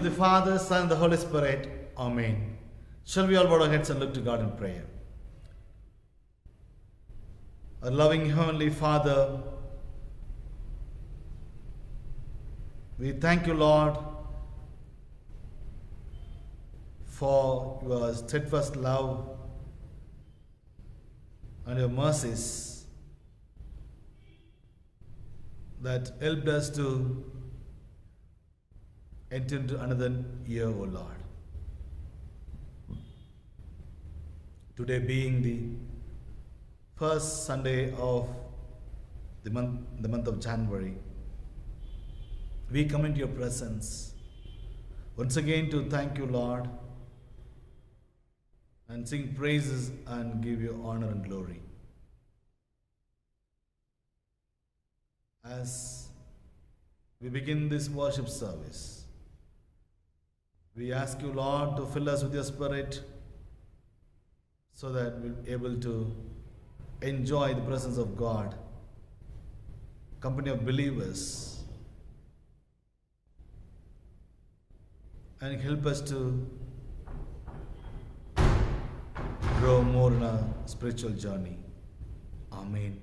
of the Father, Son, and the Holy Spirit. Amen. Shall we all bow our heads and look to God in prayer? Our loving Heavenly Father, we thank you, Lord, for your steadfast love and your mercies that helped us to enter into another year, O Lord. Today being the first Sunday of the month of January, we come into your presence once again to thank you, Lord, and sing praises and give you honor and glory. As we begin this worship service, we ask you, Lord, to fill us with your Spirit so that we'll be able to enjoy the presence of God, company of believers, and help us to grow more in our spiritual journey. Amen.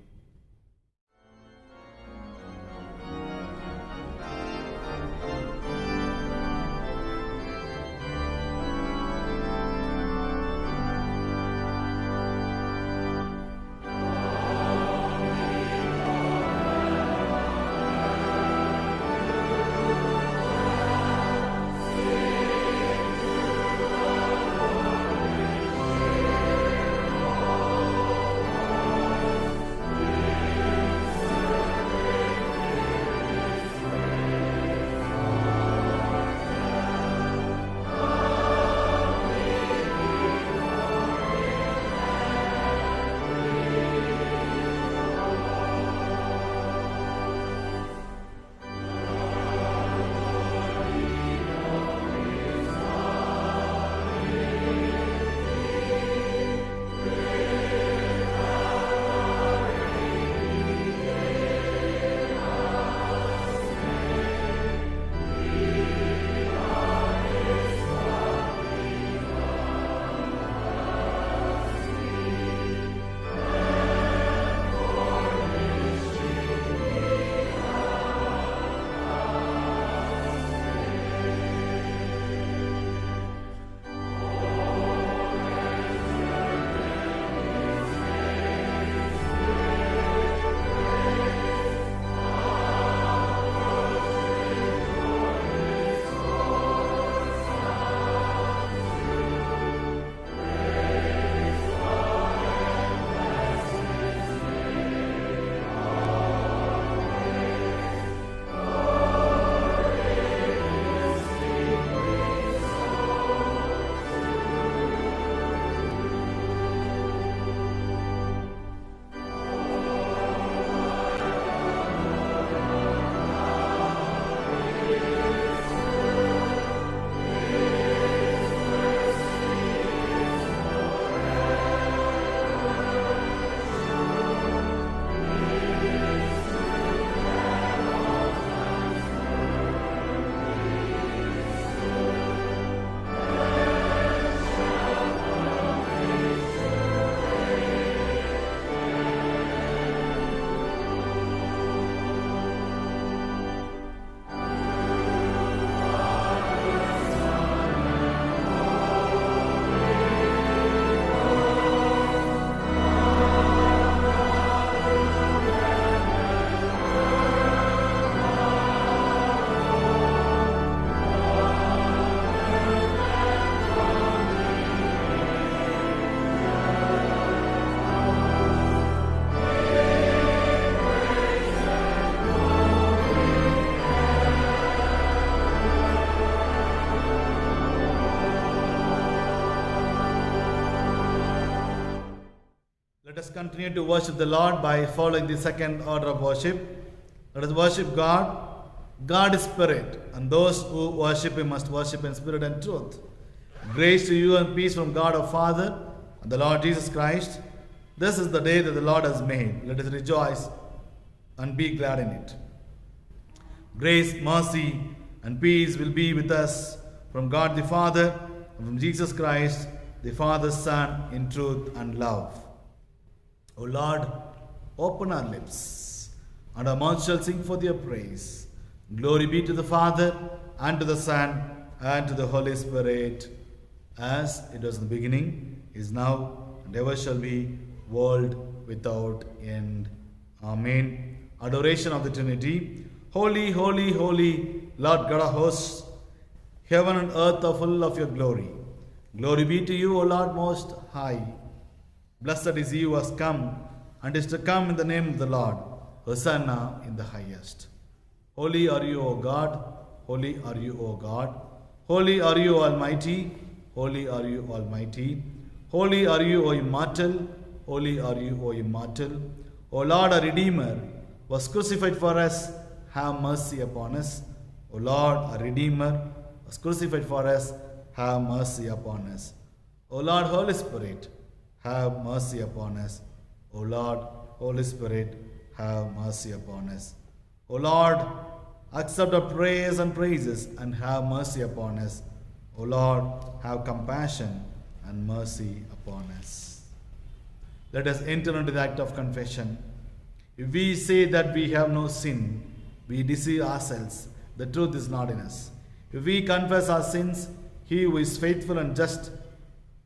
Let us continue to worship the Lord by following the second order of worship. Let us worship God. God is spirit, and those who worship Him must worship in spirit and truth. Grace to you and peace from God our Father and the Lord Jesus Christ. This is the day that the Lord has made. Let us rejoice and be glad in it. Grace, mercy, and peace will be with us from God the Father, and from Jesus Christ, the Father's Son, in truth and love. O Lord, open our lips, and our mouth shall sing forth your praise. Glory be to the Father, and to the Son, and to the Holy Spirit, as it was in the beginning, is now, and ever shall be, world without end. Amen. Adoration of the Trinity. Holy, holy, holy, Lord God of hosts, heaven and earth are full of your glory. Glory be to you, O Lord most high. Blessed is he who has come, and is to come in the name of the Lord. Hosanna in the highest. Holy are you, O God. Holy are you, O God. Holy are you, Almighty. Holy are you, Almighty. Holy are you, O immortal. Holy are you, O immortal. O Lord, our Redeemer, was crucified for us. Have mercy upon us. O Lord, our Redeemer, was crucified for us. Have mercy upon us. O Lord, Holy Spirit, have mercy upon us. O Lord, Holy Spirit, have mercy upon us. O Lord, accept our prayers and praises, and have mercy upon us. O Lord, have compassion and mercy upon us. Let us enter into the act of confession. If we say that we have no sin, we deceive ourselves. The truth is not in us. If we confess our sins, he who is faithful and just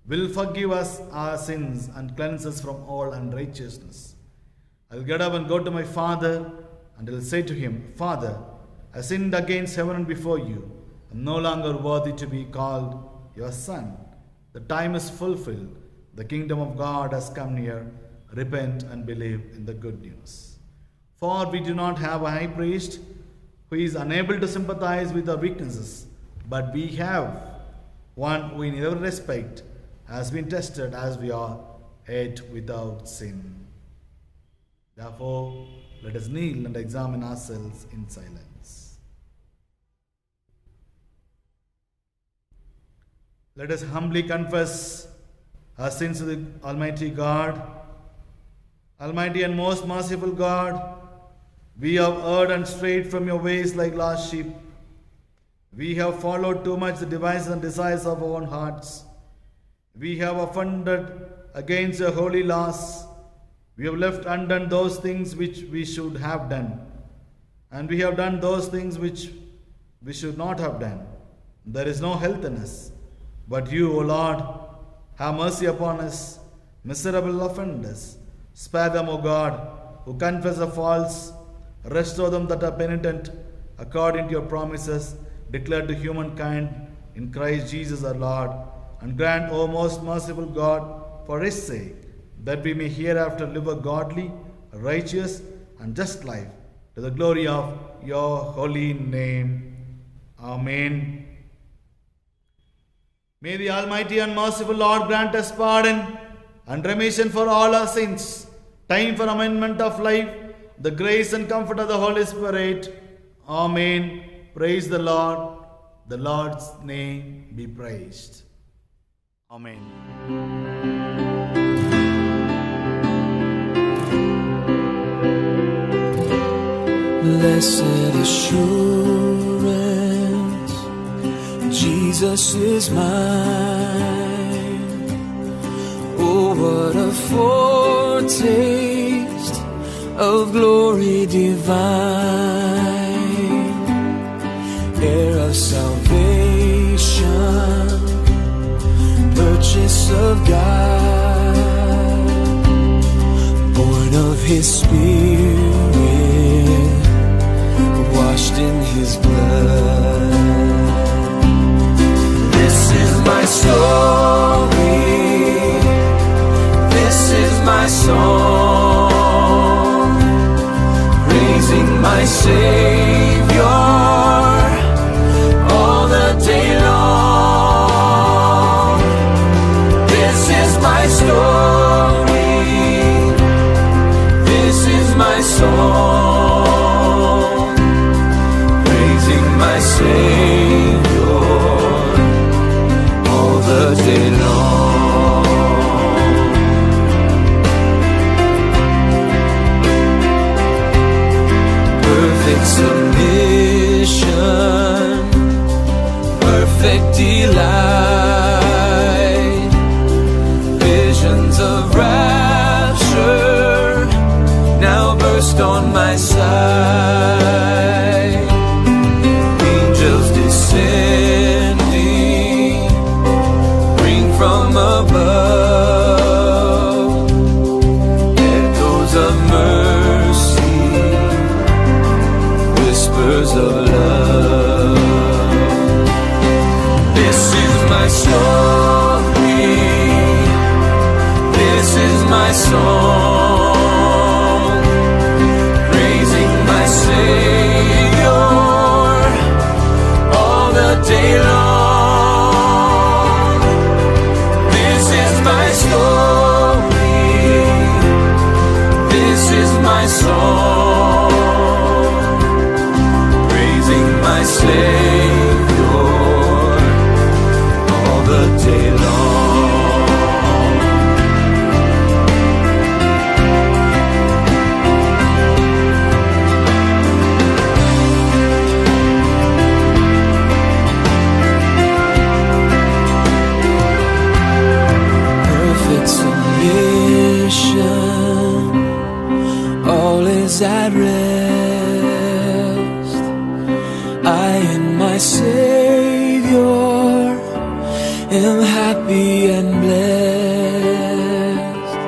will forgive us our sins and cleanse us from all unrighteousness. I'll get up and go to my Father, and I'll say to him, Father, I sinned against heaven and before you. I'm no longer worthy to be called your son. The time is fulfilled. The kingdom of God has come near. Repent and believe in the good news. For we do not have a high priest who is unable to sympathize with our weaknesses, but we have one who in every respect has been tested as we are, yet without sin. Therefore, let us kneel and examine ourselves in silence. Let us humbly confess our sins to the Almighty God. Almighty and most merciful God, we have erred and strayed from your ways like lost sheep. We have followed too much the devices and desires of our own hearts. We have offended against your holy laws. We have left undone those things which we should have done, and we have done those things which we should not have done. There is no health in us. But you, O Lord, have mercy upon us, miserable offenders. Spare them, O God, who confess their faults. Restore them that are penitent, according to your promises declared to humankind in Christ Jesus our Lord. And grant, O most merciful God, for his sake, that we may hereafter live a godly, righteous, and just life, to the glory of your holy name. Amen. May the Almighty and merciful Lord grant us pardon and remission for all our sins, time for amendment of life, the grace and comfort of the Holy Spirit. Amen. Praise the Lord. The Lord's name be praised. Amen. Blessed assurance, Jesus is mine. Oh, what a foretaste of glory divine, heir of salvation, purchase of God, born of his Spirit, washed in his blood. This is my story, this is my song, praising my Savior all the day long. This is my story, this is my song, praising my Savior all the day long. Perfect submission, perfect perfect delight. Visions of rapture now burst on my sight. Angels descending, bring from above echoes of mercy, whispers of love. This is my story, this is my song, praising my Savior all the day long. This is my story, this is my song, praising my Savior all the day long. Perfect submission, all is at rest. I and my Savior am happy and blessed,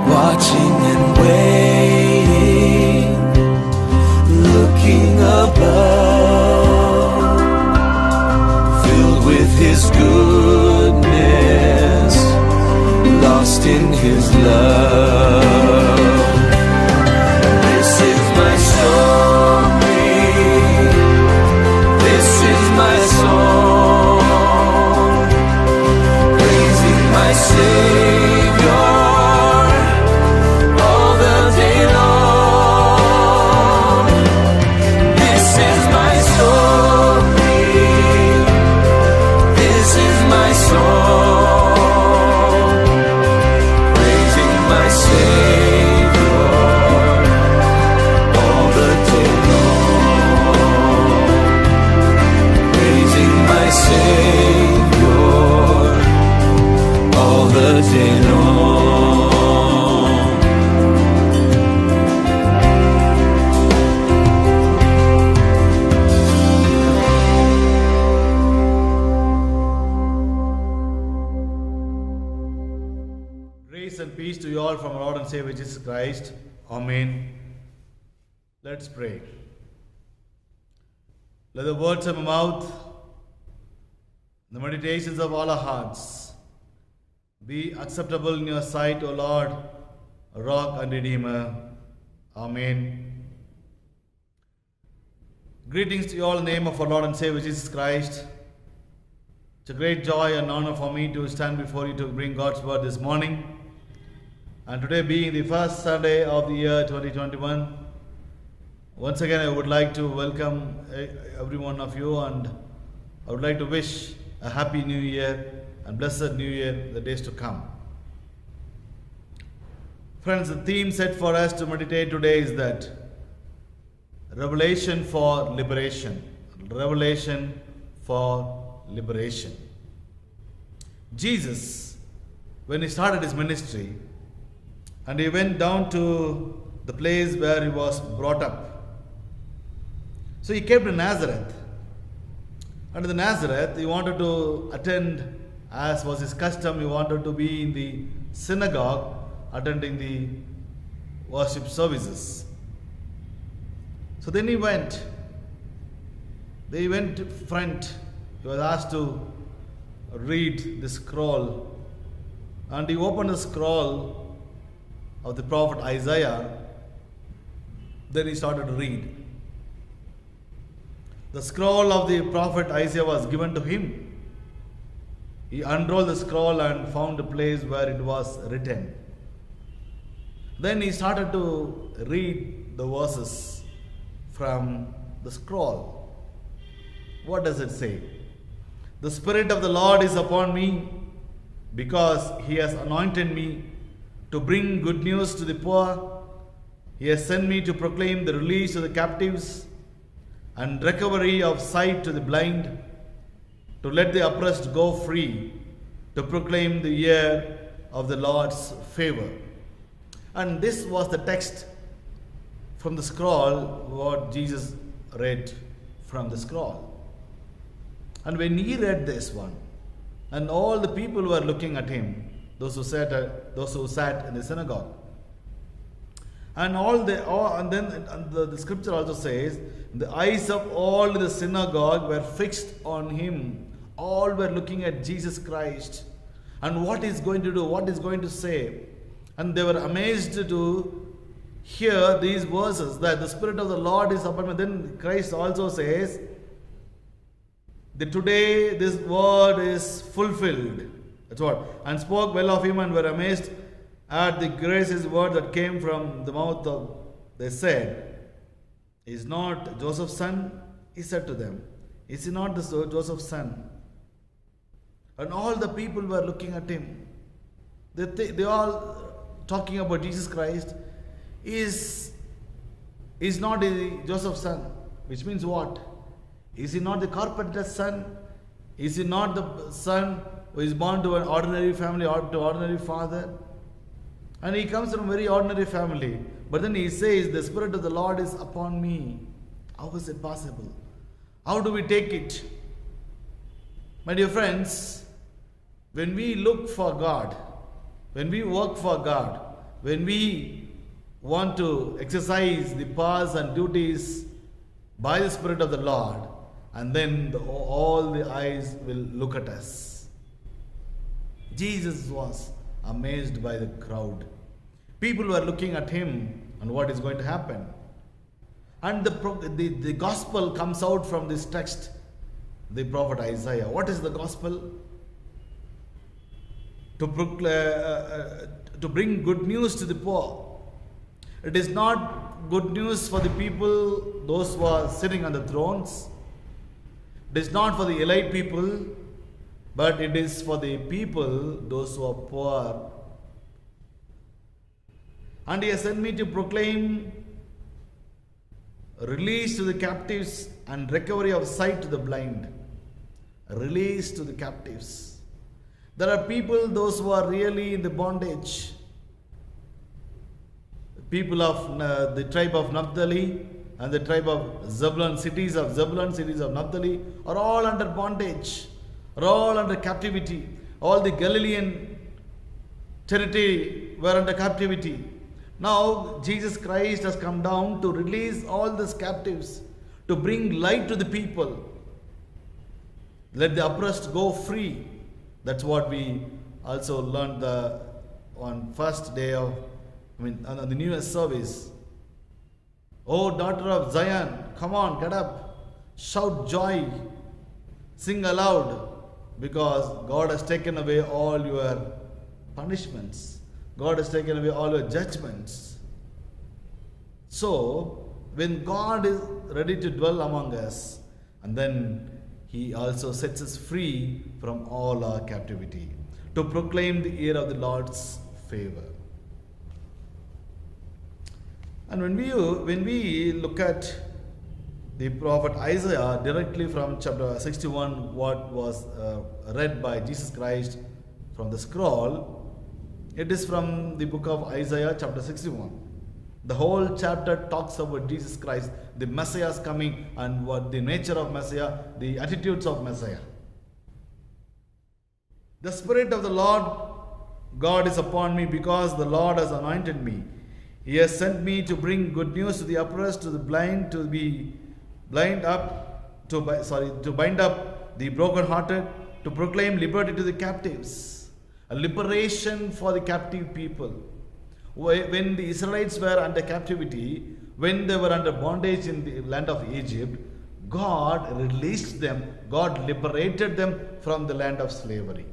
watching and waiting, looking above, filled with His goodness, lost in His love. This is my story, this is my song, praising my Savior all the day long. This is my story, this is my song, praising my Savior all the day long, praising my Savior all the day long. Grace and peace to you all from our Lord and Savior Jesus Christ. Amen. Let's pray. Let the words of my mouth, the meditations of all our hearts be acceptable in your sight, O Lord, rock and redeemer. Amen. Greetings to you all in the name of our Lord and Savior Jesus Christ. It's a great joy and honor for me to stand before you to bring God's word this morning. And today being the first Sunday of the year 2021, once again I would like to welcome every one of you, and I would like to wish a happy new year and blessed new year the days to come. Friends, the theme set for us to meditate today is that revelation for liberation. Revelation for liberation. Jesus, when he started his ministry, and he went down to the place where he was brought up. So he came to Nazareth. And in Nazareth, he wanted to attend, as was his custom, he wanted to be in the synagogue, attending the worship services. So then he went. They went to front. He was asked to read the scroll. And he opened the scroll of the prophet Isaiah. Then he started to read. The scroll of the prophet Isaiah was given to him. He unrolled the scroll and found a place where it was written. Then he started to read the verses from the scroll. What does it say? The Spirit of the Lord is upon me, because He has anointed me to bring good news to the poor. He has sent me to proclaim the release of the captives and recovery of sight to the blind, to let the oppressed go free, to proclaim the year of the Lord's favor. And this was the text from the scroll, what Jesus read from the scroll. And when he read this one, and all the people were looking at him, those who sat in the synagogue, and the scripture also says, the eyes of all the synagogue were fixed on him. All were looking at Jesus Christ and what he's going to do, what he's going to say. And they were amazed to hear these verses, that the Spirit of the Lord is upon me. Then Christ also says that today this word is fulfilled. That's what. And spoke well of him and were amazed at the gracious word that came from the mouth of, they said, is not Joseph's son? He said to them, is he not Joseph's son? And all the people were looking at him. They all talking about Jesus Christ is not Joseph's son. Which means what? Is he not the carpenter's son? Is he not the son who is born to an ordinary family or to ordinary father? And he comes from a very ordinary family. But then he says, the Spirit of the Lord is upon me. How is it possible? How do we take it? My dear friends, when we look for God, when we work for God, when we want to exercise the powers and duties by the Spirit of the Lord, and then all the eyes will look at us. Jesus was amazed by the crowd. People were looking at him and what is going to happen. And the gospel comes out from this text, the prophet Isaiah. What is the gospel? To bring good news to the poor. It is not good news for the people, those who are sitting on the thrones. It is not for the elite people, but it is for the people, those who are poor. And he has sent me to proclaim release to the captives and recovery of sight to the blind. Release to the captives. There are people, those who are really in the bondage. People of the tribe of Naphtali and the tribe of Zebulun, cities of Zebulun, cities of Naphtali are all under bondage, are all under captivity. All the Galilean territory were under captivity. Now Jesus Christ has come down to release all these captives, to bring light to the people. Let the oppressed go free. That's what we also learned on first day of, on the New Year's service. Oh, daughter of Zion, come on, get up, shout joy, sing aloud, because God has taken away all your punishments. God has taken away all your judgments. So, when God is ready to dwell among us, and then He also sets us free from all our captivity, to proclaim the year of the Lord's favor. And when we look at the prophet Isaiah directly from chapter 61, what was read by Jesus Christ from the scroll, it is from the book of Isaiah chapter 61. The whole chapter talks about Jesus Christ, the Messiah's coming, and what the nature of Messiah, the attitudes of Messiah. The Spirit of the Lord God is upon me, because the Lord has anointed me. He has sent me to bring good news to the oppressed, to the blind, to bind up the brokenhearted, to proclaim liberty to the captives. A liberation for the captive people. When the Israelites were under captivity, when they were under bondage in the land of Egypt, God released them, God liberated them from the land of slavery.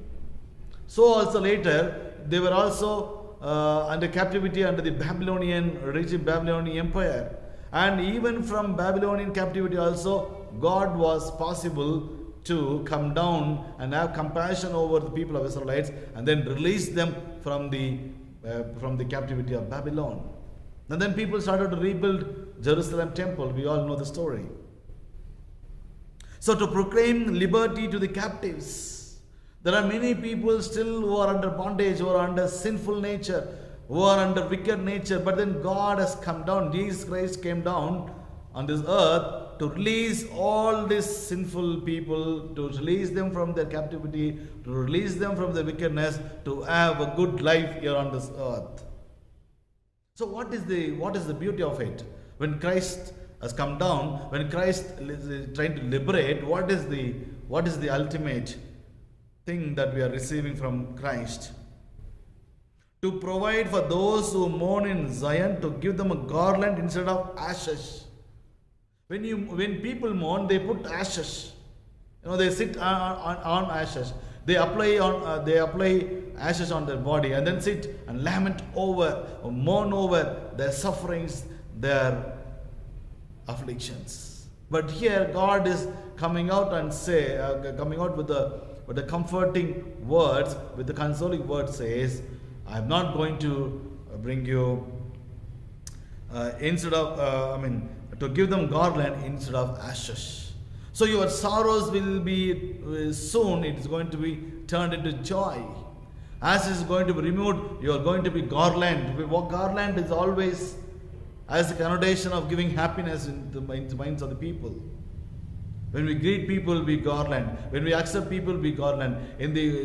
So also later, they were also under captivity under the Babylonian regime, Babylonian empire. And even from Babylonian captivity also, God was possible to come down and have compassion over the people of Israelites and then release them from the captivity of Babylon. And then people started to rebuild Jerusalem temple. We all know the story. So to proclaim liberty to the captives. There are many people still who are under bondage, who are under sinful nature, who are under wicked nature. But then God has come down. Jesus Christ came down on this earth to release all these sinful people, to release them from their captivity, to release them from their wickedness, to have a good life here on this earth. So what is the beauty of it? When Christ has come down, when Christ is trying to liberate, what is the ultimate thing that we are receiving from Christ? To provide for those who mourn in Zion, to give them a garland instead of ashes. When people mourn, they put ashes. They sit on ashes. They apply ashes on their body and then sit and lament over or mourn over their sufferings, their afflictions. But here God is coming out and coming out with the comforting words, with the consoling words, says, I am not going to bring you to give them garland instead of ashes. So your sorrows will be soon, it is going to be turned into joy. Ashes is going to be removed, you are going to be garland. Garland is always as a connotation of giving happiness in the minds of the people. When we greet people, we garland. When we accept people, we garland.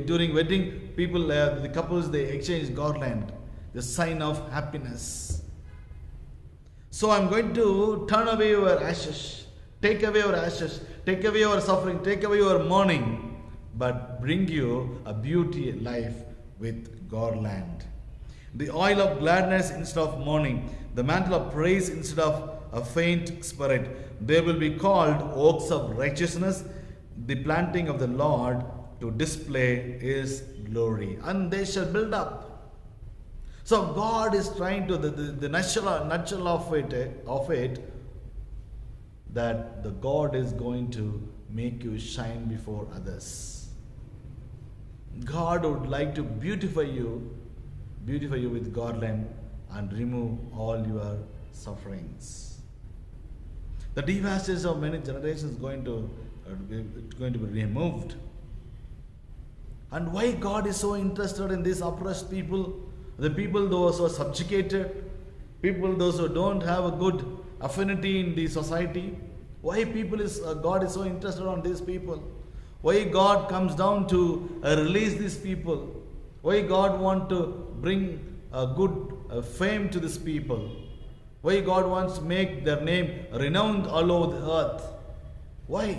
During wedding, people, the couples, they exchange garland, the sign of happiness. So I'm going to turn away your ashes, take away your ashes, take away your suffering, take away your mourning, but bring you a beauty life with garland. The oil of gladness instead of mourning, the mantle of praise instead of a faint spirit. They will be called oaks of righteousness, the planting of the Lord to display His glory. And they shall build up. So God is trying to, the nutshell of it, that the God is going to make you shine before others. God would like to beautify you with garland and remove all your sufferings. The devastation of many generations is going to be removed. And why God is so interested in these oppressed people, the people those who are subjugated, people those who don't have a good affinity in the society? Why God is so interested on these people? Why God comes down to release these people? Why God want to bring a good fame to these people? Why God wants to make their name renowned all over the earth? Why?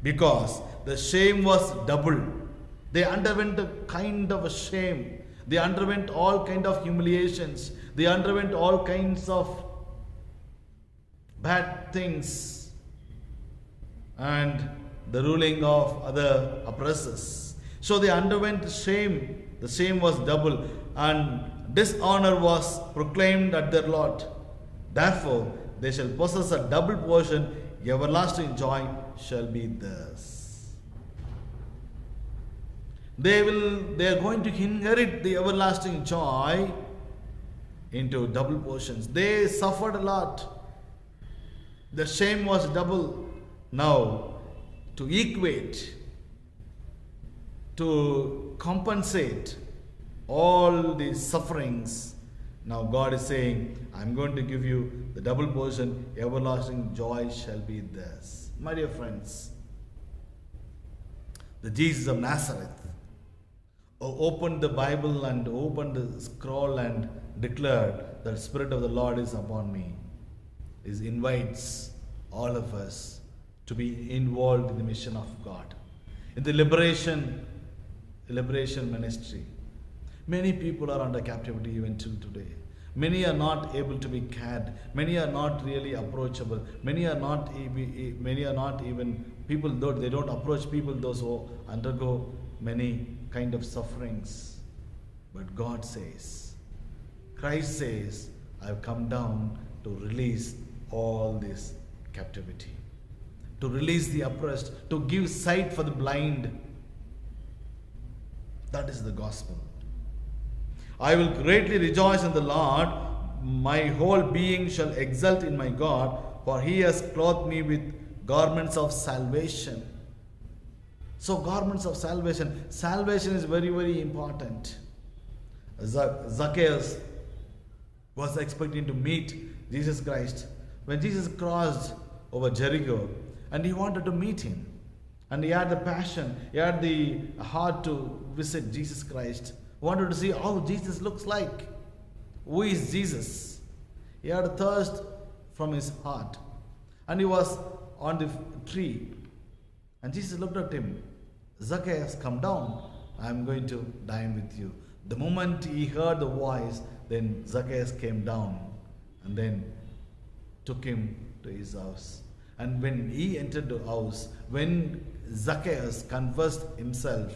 Because the shame was double. They underwent a kind of a shame. They underwent all kind of humiliations. They underwent all kinds of bad things and the ruling of other oppressors. So they underwent shame. The shame was double, and dishonor was proclaimed at their lot. Therefore, they shall possess a double portion, everlasting joy shall be theirs. They are going to inherit the everlasting joy into double portions. They suffered a lot. The shame was double. Now, to equate, to compensate all these sufferings, now God is saying, I'm going to give you the double portion, everlasting joy shall be theirs. My dear friends, the Jesus of Nazareth opened the Bible and opened the scroll and declared that the Spirit of the Lord is upon me. He invites all of us to be involved in the mission of God, in the liberation ministry. Many people are under captivity even till today. Many are not able to be cared. Many are not really approachable. Many are not even people. Though they don't approach people, those who undergo many kind of sufferings. But God says, Christ says, I have come down to release all this captivity, to release the oppressed, to give sight for the blind. That is the gospel. I will greatly rejoice in the Lord. My whole being shall exult in my God, for He has clothed me with garments of salvation. So, garments of salvation. Salvation is very, very important. Zacchaeus was expecting to meet Jesus Christ when Jesus crossed over Jericho, and he wanted to meet him. And he had the passion, he had the heart to visit Jesus Christ, wanted to see how Jesus looks like. Who is Jesus? He had a thirst from his heart. And he was on the tree. And Jesus looked at him. Zacchaeus, come down. I am going to dine with you. The moment he heard the voice, then Zacchaeus came down and then took him to his house. And when he entered the house, when Zacchaeus confessed himself,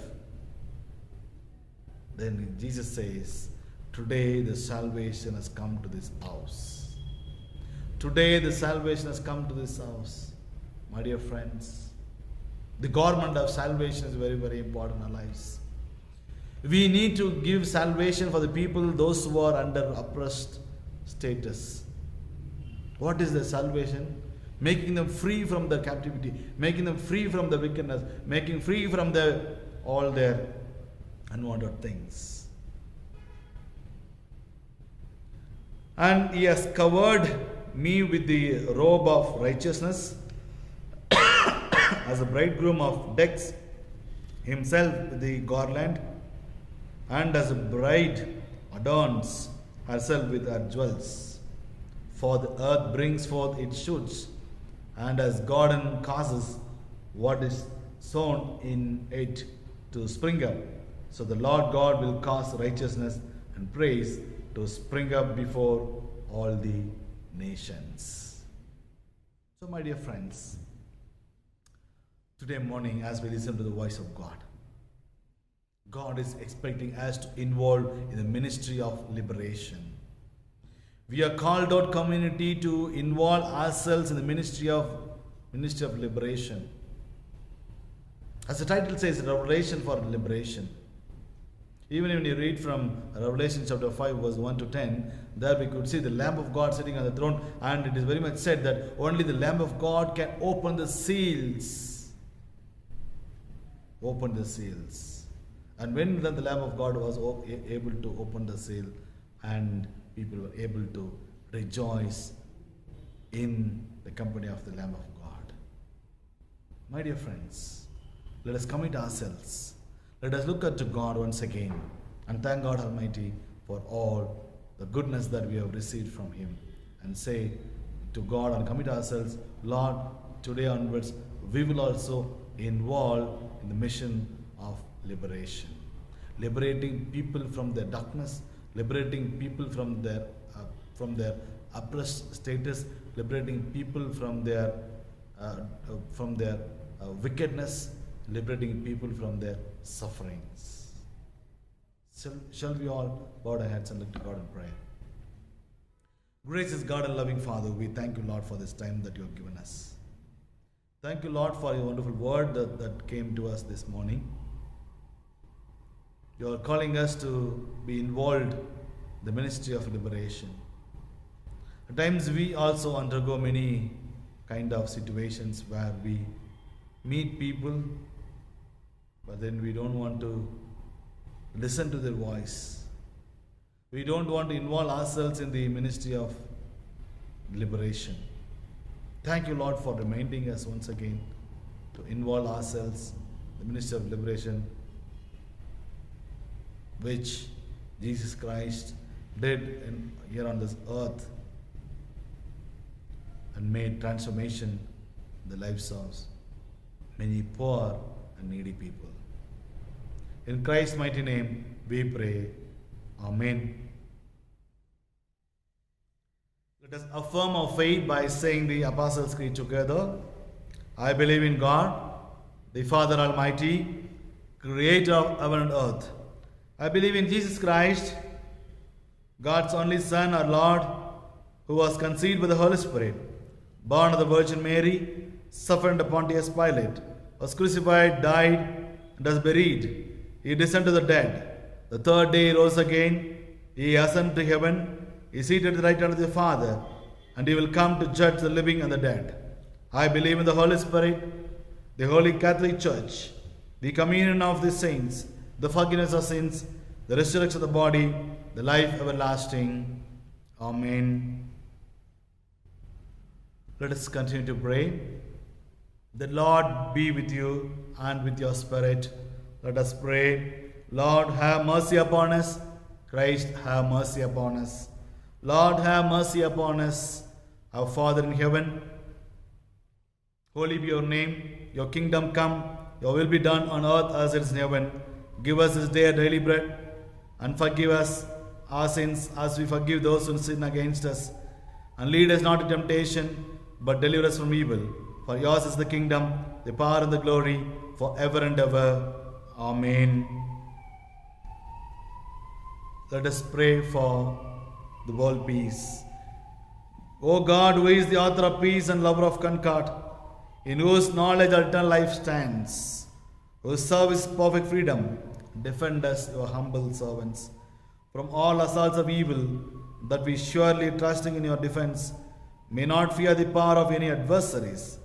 then Jesus says, today the salvation has come to this house. Today the salvation has come to this house. My dear friends, the garment of salvation is very, very important in our lives. We need to give salvation for the people, those who are under oppressed status. What is the salvation? Making them free from the captivity, making them free from the wickedness, making free from all their unwanted things. And he has covered me with the robe of righteousness, as a bridegroom of decks himself with the garland, and as a bride adorns herself with her jewels. For the earth brings forth its shoots, and as garden causes what is sown in it to spring up, so the Lord God will cause righteousness and praise to spring up before all the nations. So, my dear friends, today morning, as we listen to the voice of God, God is expecting us to involve in the ministry of liberation. We are called out community to involve ourselves in the ministry of liberation. As the title says, revelation for liberation. Even when you read from Revelation chapter 5 verse 1 to 10, there we could see the Lamb of God sitting on the throne, and it is very much said that only the Lamb of God can open the seals. Open the seals. And when the Lamb of God was able to open the seal, and people were able to rejoice in the company of the Lamb of God. My dear friends, let us commit ourselves. Let us look unto God once again and thank God Almighty for all the goodness that we have received from Him, and say to God and commit ourselves, Lord, today onwards we will also involve in the mission of liberation, liberating people from their darkness, liberating people from their oppressed status, liberating people from their wickedness, liberating people from their sufferings. Shall we all bow our heads and look to God in prayer? Gracious God and loving Father, we thank you, Lord, for this time that you have given us. Thank you, Lord, for your wonderful word that came to us this morning. You are calling us to be involved in the ministry of liberation. At times we also undergo many kind of situations where we meet people, but then we don't want to listen to their voice. We don't want to involve ourselves in the ministry of liberation. Thank you, Lord, for reminding us once again to involve ourselves in the ministry of liberation, which Jesus Christ did here on this earth, and made transformation in the lives of many poor and needy people. In Christ's mighty name we pray. Amen. Let us affirm our faith by saying the Apostles' Creed together. I believe in God, the Father Almighty, creator of heaven and earth. I believe in Jesus Christ, God's only Son, our Lord, who was conceived by the Holy Spirit, born of the Virgin Mary, suffered under Pontius Pilate, was crucified, died, and was buried. He descended to the dead. The third day he rose again. He ascended to heaven. He is seated at the right hand of the Father, and he will come to judge the living and the dead. I believe in the Holy Spirit, the Holy Catholic Church, the communion of the saints, the forgiveness of sins, the resurrection of the body, the life everlasting. Amen. Let us continue to pray. The Lord be with you and with your spirit. Let us pray. Lord, have mercy upon us. Christ, have mercy upon us. Lord, have mercy upon us. Our Father in heaven, holy be your name. Your kingdom come. Your will be done on earth as it is in heaven. Give us this day our daily bread, and forgive us our sins as we forgive those who sin against us. And lead us not into temptation, but deliver us from evil. For yours is the kingdom, the power, and the glory, forever and ever. Amen. Let us pray for the world peace. O God, who is the author of peace and lover of concord, in whose knowledge eternal life stands, whose service perfect freedom, defend us, your humble servants, from all assaults of evil, that we surely, trusting in your defense, may not fear the power of any adversaries,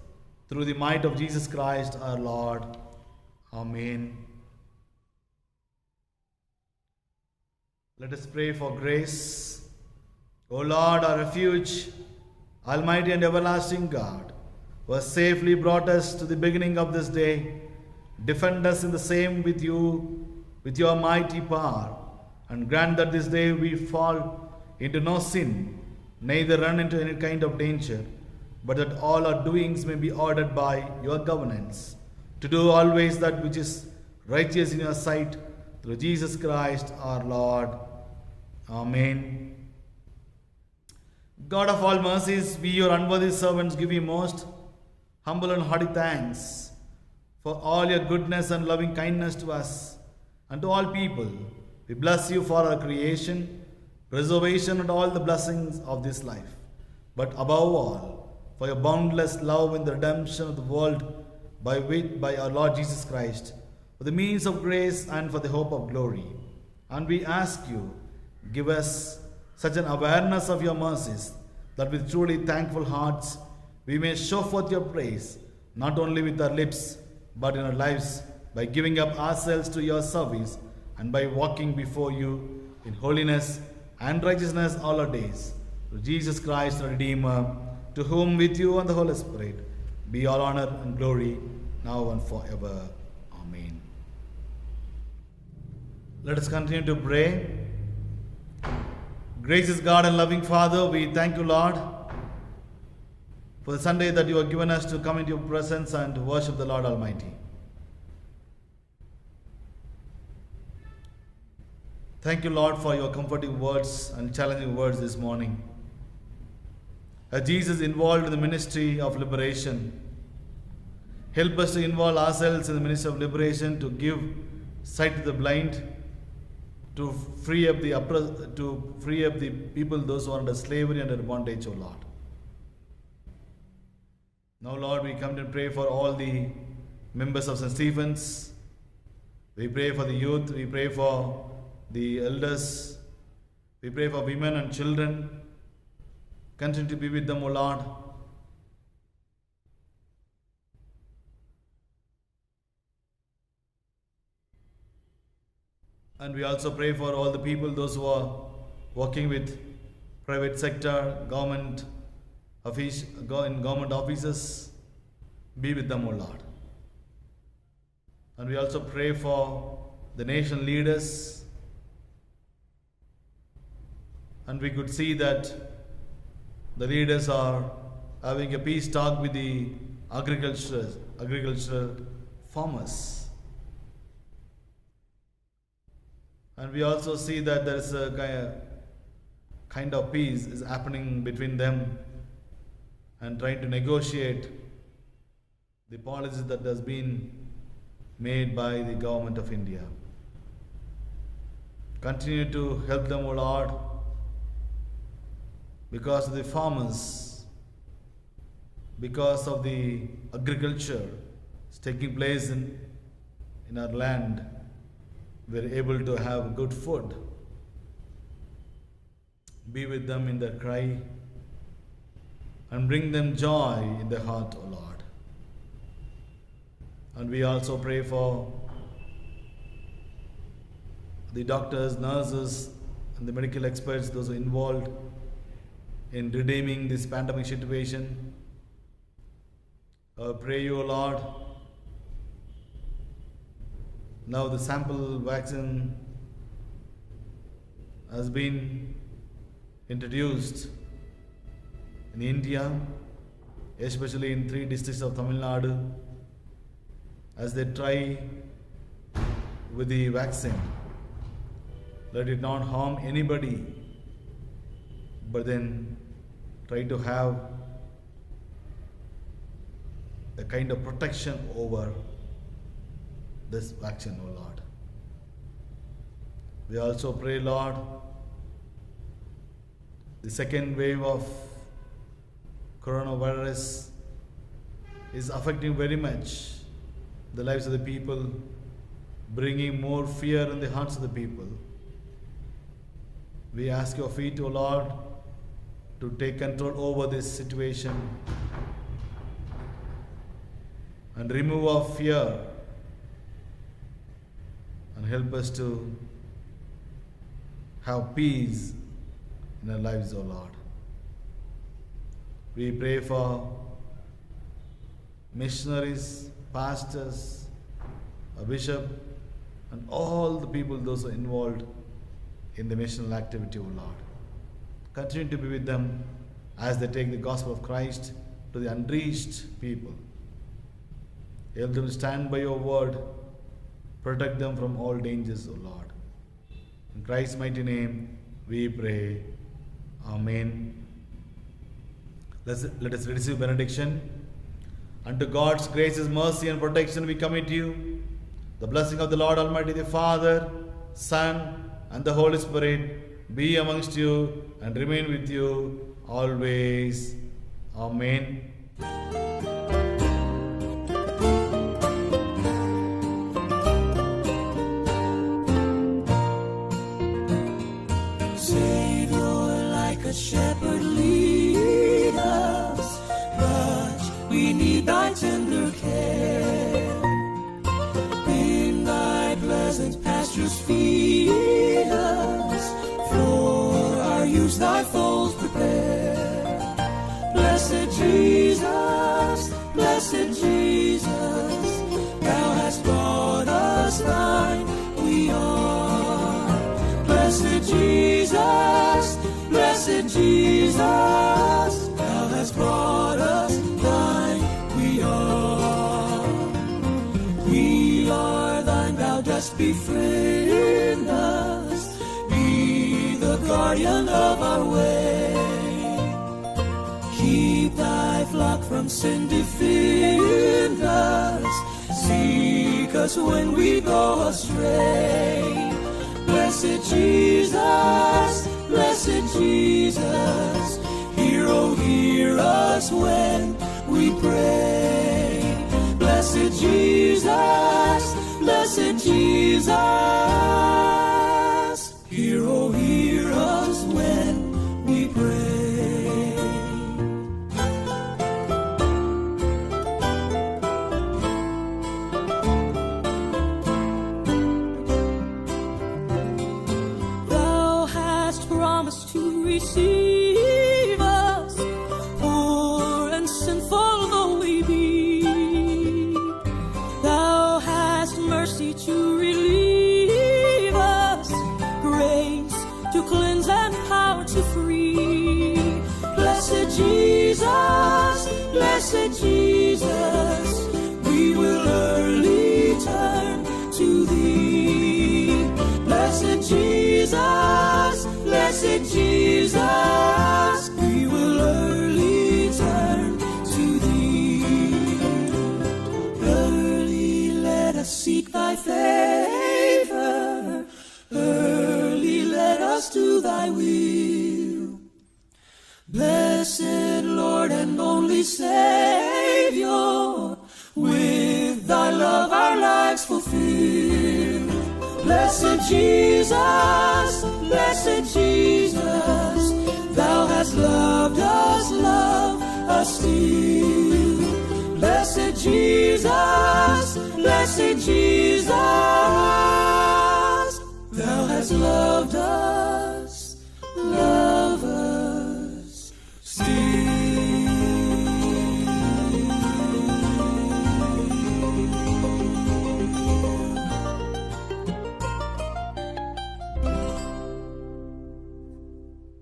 through the might of Jesus Christ our Lord. Amen. Let us pray for grace. O Lord, our refuge, Almighty and everlasting God, who has safely brought us to the beginning of this day, defend us in the same with you, with your mighty power, and grant that this day we fall into no sin, neither run into any kind of danger, but that all our doings may be ordered by your governance, to do always that which is righteous in your sight, through Jesus Christ our Lord. Amen. God of all mercies, we your unworthy servants give you most humble and hearty thanks for all your goodness and loving kindness to us and to all people. We bless you for our creation, preservation, and all the blessings of this life, but above all, for your boundless love in the redemption of the world by our Lord Jesus Christ, for the means of grace and for the hope of glory. And we ask you, give us such an awareness of your mercies, that with truly thankful hearts we may show forth your praise, not only with our lips, but in our lives, by giving up ourselves to your service, and by walking before you in holiness and righteousness all our days. Through Jesus Christ, our Redeemer, to whom with you and the Holy Spirit be all honor and glory, now and forever. Amen. Let us continue to pray. Gracious God and loving Father, we thank you, Lord, for the Sunday that you have given us to come into your presence and to worship the Lord Almighty. Thank you, Lord, for your comforting words and challenging words this morning. As Jesus involved in the ministry of liberation, help us to involve ourselves in the ministry of liberation, to give sight to the blind, to free up the people, those who are under slavery and under bondage, O Lord. Now, Lord, we come to pray for all the members of St. Stephen's. We pray for the youth, we pray for the elders, we pray for women and children. Continue to be with them, O Lord. And we also pray for all the people, those who are working with private sector, government offices. Be with them, O Lord. And we also pray for the nation leaders. And we could see that the leaders are having a peace talk with the agricultural farmers. And we also see that there is a kind of peace is happening between them, and trying to negotiate the policies that has been made by the government of India. Continue to help them, O Lord, because of the farmers, because of the agriculture is taking place in our land. We are able to have good food. Be with them in their cry, and bring them joy in their heart, O Lord. And we also pray for the doctors, nurses, and the medical experts, those who are involved in redeeming this pandemic situation. I pray you, O Lord. Now the sample vaccine has been introduced in India, especially in 3 districts of Tamil Nadu, as they try with the vaccine. Let it not harm anybody, but then try to have a kind of protection over this vaccine, O Lord. We also pray, Lord, the second wave of coronavirus is affecting very much the lives of the people, bringing more fear in the hearts of the people. We ask your feet, O Lord, to take control over this situation and remove our fear and help us to have peace in our lives, O Lord. We pray for missionaries, pastors, a bishop, and all the people, those who are involved in the missional activity, O Lord. Continue to be with them as they take the gospel of Christ to the unreached people. Help them stand by your word. Protect them from all dangers, O Lord. In Christ's mighty name we pray. Amen. Let us receive benediction. Unto God's gracious mercy and protection we commit you. The blessing of the Lord Almighty, the Father, Son, and the Holy Spirit be amongst you and remain with you always. Amen. Savior, like a shepherd, lead us, but we need thy tender care. In thy pleasant pastures feed us, for our use thy folds prepare. Blessed Jesus, thou hast brought us thine, we are. Blessed Jesus, thou hast brought us thine, we are. We are thine, thou dost befriend us, be the guardian of our way. Keep thy flock from sin, defend us, seek us when we go astray. Blessed Jesus, hear, oh, hear us when we pray. Blessed Jesus, hear, oh, hear us when we pray. Receive us, poor and sinful though we be. Thou hast mercy to relieve us, grace to cleanse and power to free. Blessed Jesus, we will early turn to thee. Blessed Jesus, we will early turn to thee. Early let us seek thy favor, early let us do thy will. Blessed Lord and only Savior, with thy love our lives fulfill. Blessed Jesus, thou hast loved us, love still. Blessed Jesus, blessed Jesus, thou hast loved us, love us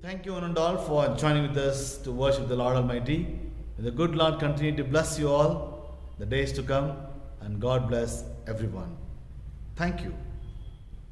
Thank you, one and all, for joining with us to worship the Lord Almighty. May the good Lord continue to bless you all the days to come, and God bless everyone. Thank you.